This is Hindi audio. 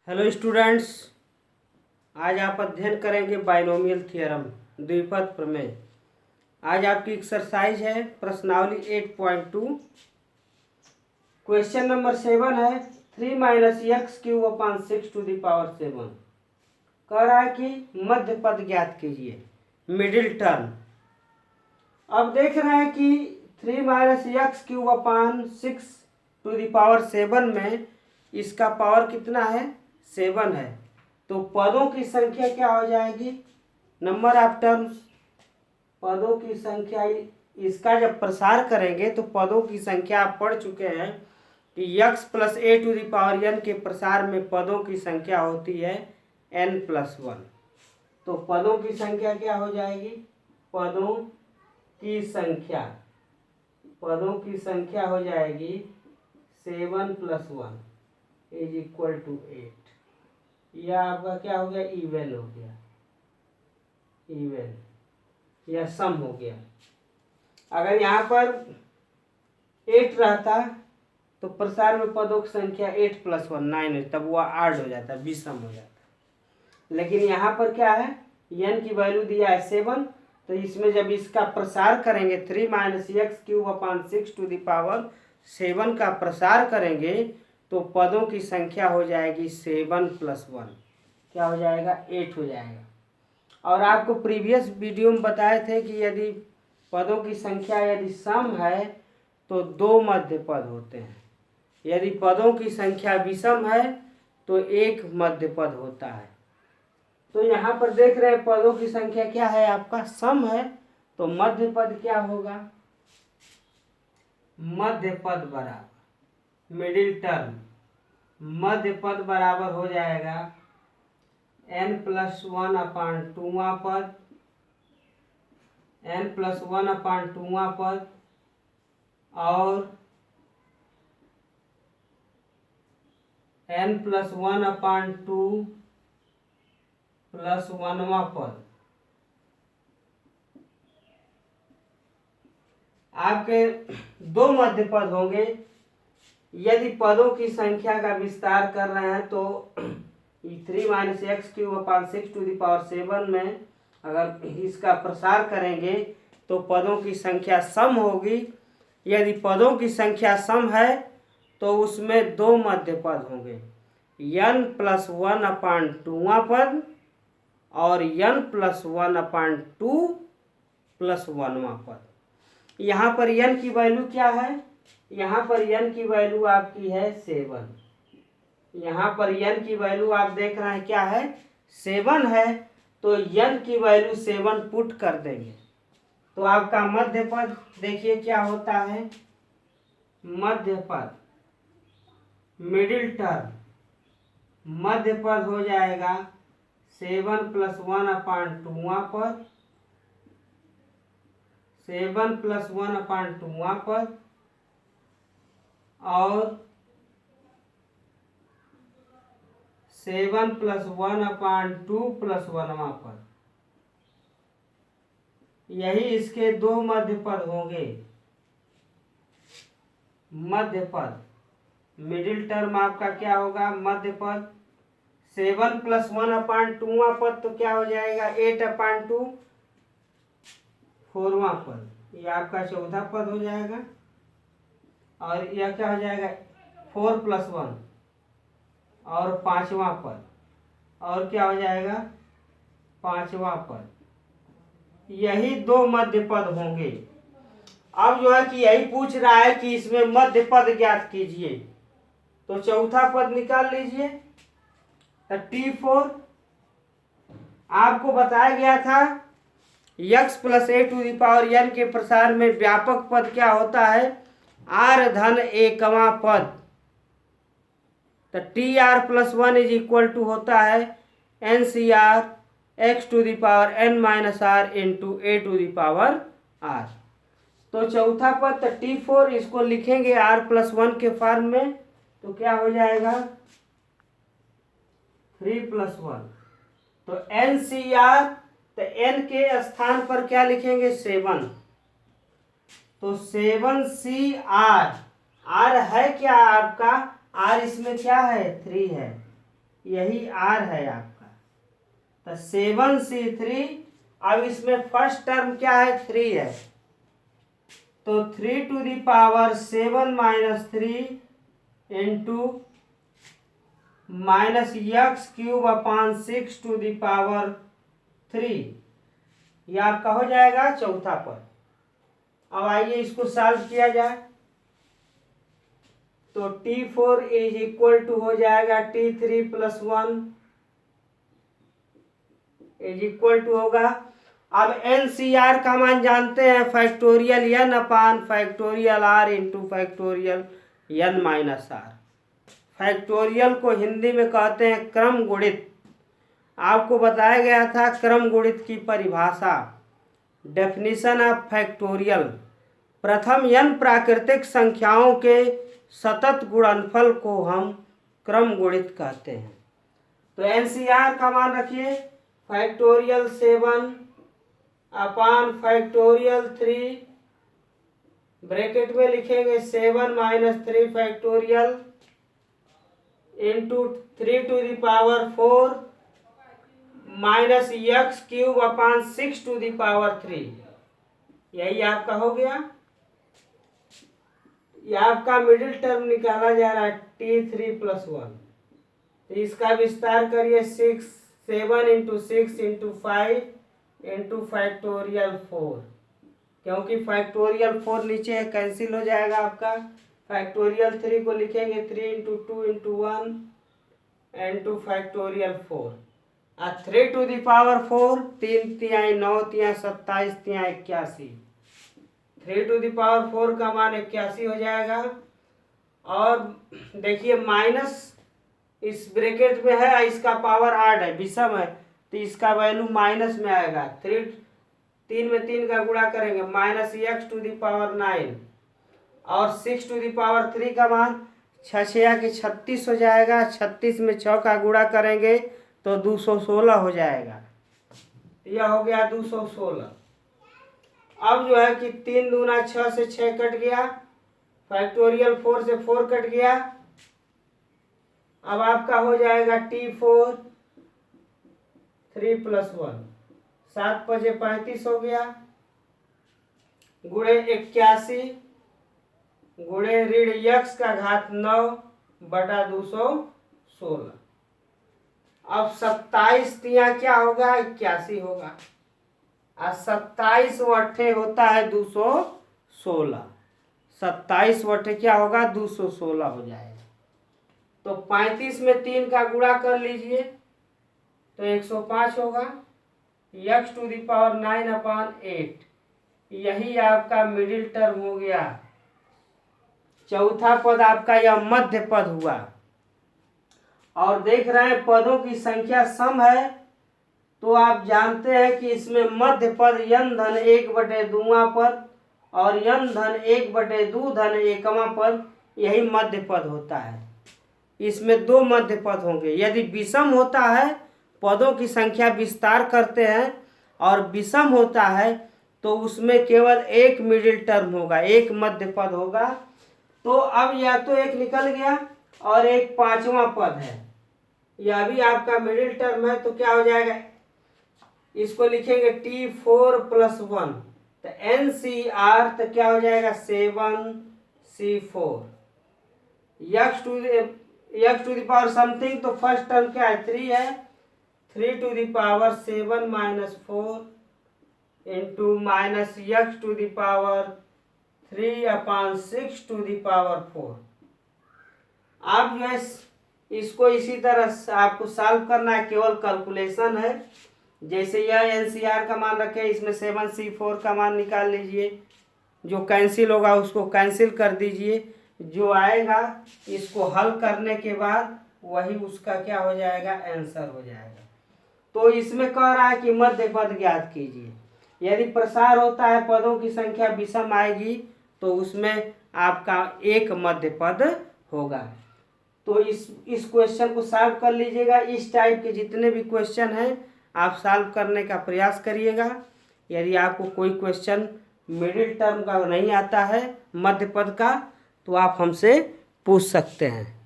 हेलो स्टूडेंट्स, आज आप अध्ययन करेंगे बाइनोमियल थ्योरम द्विपद प्रमेय। आज आपकी एक्सरसाइज है प्रश्नावली 8.2। क्वेश्चन नंबर 7 है 3 - x³ / 6⁻7। कह रहा है कि मध्य पद ज्ञात कीजिए, मिडिल टर्म। अब देख रहे हैं कि 3 - x³ / 6⁻7 में इसका पावर कितना है, 7 है। तो पदों की संख्या क्या हो जाएगी, नंबर ऑफ टर्म्स। पदों की संख्या, इसका जब प्रसार करेंगे तो पदों की संख्या आप पढ़ चुके हैं कि x + a⁴n के प्रसार में पदों की संख्या होती है n+1। तो पदों की संख्या क्या हो जाएगी, पदों की संख्या हो जाएगी 7 + 1 = 8। यह आपका क्या हो गया, इवन हो गया, इवन या सम हो गया। अगर यहाँ पर 8 रहता तो प्रसार में पदों की संख्या 8 + 1 9 है, तब वह आड हो जाता, विषम हो जाता। लेकिन यहाँ पर क्या है, n की वैल्यू दिया है 7। तो इसमें जब इसका प्रसार करेंगे 3 - x³ / 6⁻7 का प्रसार करेंगे तो पदों की संख्या हो जाएगी 7 + 1, क्या हो जाएगा, 8 हो जाएगा। और आपको प्रीवियस वीडियो में बताए थे कि यदि पदों की संख्या यदि सम है तो 2 मध्य पद होते हैं, यदि पदों की संख्या विषम है तो 1 मध्य पद होता है। तो यहाँ पर देख रहे हैं पदों की संख्या क्या है, आपका सम है। तो मध्य पद क्या होगा, मध्य पद बराबर मिडिल टर्म, मध्य पद बराबर हो जाएगा n+1/2वां पद, n+1/2वां पद और n+1/2 + 1वां पद। आपके 2 मध्य पद होंगे। यदि पदों की संख्या का विस्तार कर रहे हैं तो 3 - x³ / 6⁻7 में अगर इसका प्रसार करेंगे तो पदों की संख्या सम होगी। यदि पदों की संख्या सम है तो उसमें 2 मध्य पद होंगे, n+1/2वां पद और n+1/2 + 1वां पद। यहाँ पर n की वैल्यू क्या है, यहाँ पर n की वैल्यू आपकी है 7। यहाँ पर n की वैल्यू आप देख रहे हैं क्या है, 7 है। तो n की वैल्यू 7 पुट कर देंगे तो आपका मध्य पद देखिए क्या होता है, मध्य पद मिडिल टर्म, मध्य पद हो जाएगा 7 + 1/2वां पद, 7 + 1/2वां पद और 7 + 1/2 + 1वां पद। यही इसके 2 मध्य पद होंगे। मध्य पद मिडिल टर्म आपका क्या होगा, मध्य पद 7 + 1/2वां पद तो क्या हो जाएगा, 8/2 4वां पद, ये आपका चौथा पद हो जाएगा। और यह क्या हो जाएगा, 4 + 1 और 5वां पद, और क्या हो जाएगा, 5वां पद। यही 2 मध्य पद होंगे। अब जो है कि यही पूछ रहा है कि इसमें मध्य पद ज्ञात कीजिए, तो चौथा पद निकाल लीजिए। तो T4 आपको बताया गया था x + a⁴n के प्रसार में व्यापक पद क्या होता है, r⁴ पद। तो Tr+1 = होता है NCr x⁴n - r × a⁴r। तो चौथा पद तो T4 इसको लिखेंगे r+1 के फॉर्म में, तो क्या हो जाएगा 3 + 1। तो NCr, तो n के स्थान पर क्या लिखेंगे 7, तो 7Cr। r है क्या आपका, r इसमें क्या है 3 है, यही आर है आपका। तो 7c3, अब इसमें फर्स्ट टर्म क्या है, 3 है, तो 3 to the power 7 minus 3 into minus x cube upon 6 to the power 3, ये आपका हो जाएगा चौथा पद। अब आइए इसको सॉल्व किया जाए। तो T4 इज इक्वल टू हो जाएगा T3 plus 1 is equal to होगा। अब NCR का मान जानते हैं, factorial n upon factorial r into factorial n minus r। Factorial को हिंदी में कहते हैं क्रम गुणित। आपको बताया गया था क्रम गुणित की परिभाषा, डेफिनेशन ऑफ फैक्टोरियल। प्रथम n प्राकृतिक संख्याओं के सतत गुणनफल को हम क्रम गुणित कहते हैं। तो NCR का मान रखिए, फैक्टोरियल 7 अपान फैक्टोरियल 3, ब्रैकेट में लिखेंगे 7 minus 3 factorial into 3 to the power 4 minus x cube upon 6 to the power 3, यही आपका हो गया। ये आपका मिडिल टर्म निकाला जा रहा है T3 प्लस 1। तो इसका विस्तार करिए, 7 इंटू 6 इंटू 5 इंटू फैक्टोरियल 4, क्योंकि फैक्टोरियल 4 नीचे है, कैंसिल हो जाएगा आपका। फैक्टोरियल 3 को लिखेंगे 3 इंटू 2 इंटू 1 इंटू फैक्टोरियल 4 और 3 टू द पावर 4, 3 तिहाई 9 तिहाई 27 तिहाई 81, 3 टू द पावर 4 का मान 81 हो जाएगा। और देखिए माइनस इस ब्रैकेट में है, इसका पावर 8 है, विषम है, तो इसका वैल्यू माइनस में आएगा। 3 में 3 का गुणा करेंगे, minus x to the power 9 और 6 टू द पावर 3 का मान 6 के 36 हो जाएगा। 36 में 6 का गुणा करेंगे तो 216 हो जाएगा। यह हो गया 216। अब जो है कि 3 दूना 6 से 6 कट गया, फैक्टोरियल 4 से 4 कट गया। अब आपका हो जाएगा T4 3 प्लस 1, 7 पचे 35 हो गया, गुणे 81 गुणे ऋण x का घात 9 बटा 216। अब 27 तिया क्या होगा, 81 होगा, और 27 वट्ठे होता है 216। 27 वट्ठे क्या होगा, 216 हो जाएगा। तो 35 में 3 का गुणा कर लीजिए तो 105 होगा। x टू द पावर 9 अपान 8, यही आपका मिडिल टर्म हो गया। चौथा पद आपका यह मध्य पद हुआ। और देख रहे हैं पदों की संख्या सम है, तो आप जानते हैं कि इसमें मध्य पद n-1/2वां पद और n-1/2 पद, यही मध्य पद होता है। इसमें 2 मध्य पद होंगे। यदि विषम होता है, पदों की संख्या विस्तार करते हैं और विषम होता है तो उसमें केवल एक मिडिल टर्म होगा, एक मध्य पद होगा। तो अब या तो एक निकल गया और एक 5वां पद है, यह भी आपका मिडिल टर्म है। तो क्या हो जाएगा, इसको लिखेंगे T4 प्लस 1, तो NCR तो क्या हो जाएगा 7C4। x to the power something, तो फर्स्ट टर्म क्या है 3 है, 3 to the power 7 minus 4 into minus x to the power 3 upon 6 to the power 4। आप जो है इसको इसी तरह आपको सॉल्व करना है, केवल कैलकुलेशन है। जैसे यह NCR का मान रखे, इसमें 7C4 का मान निकाल लीजिए, जो कैंसिल होगा उसको कैंसिल कर दीजिए, जो आएगा इसको हल करने के बाद वही उसका क्या हो जाएगा, आंसर हो जाएगा। तो इसमें कह रहा है कि मध्य पद ज्ञात कीजिए। यदि प्रसार होता है, पदों की संख्या विषम आएगी, तो उसमें आपका एक मध्य पद होगा। तो इस क्वेश्चन को सॉल्व कर लीजिएगा। इस टाइप के जितने भी क्वेश्चन हैं आप सॉल्व करने का प्रयास करिएगा। यदि आपको कोई क्वेश्चन मिडिल टर्म का नहीं आता है, मध्य पद का, तो आप हमसे पूछ सकते हैं।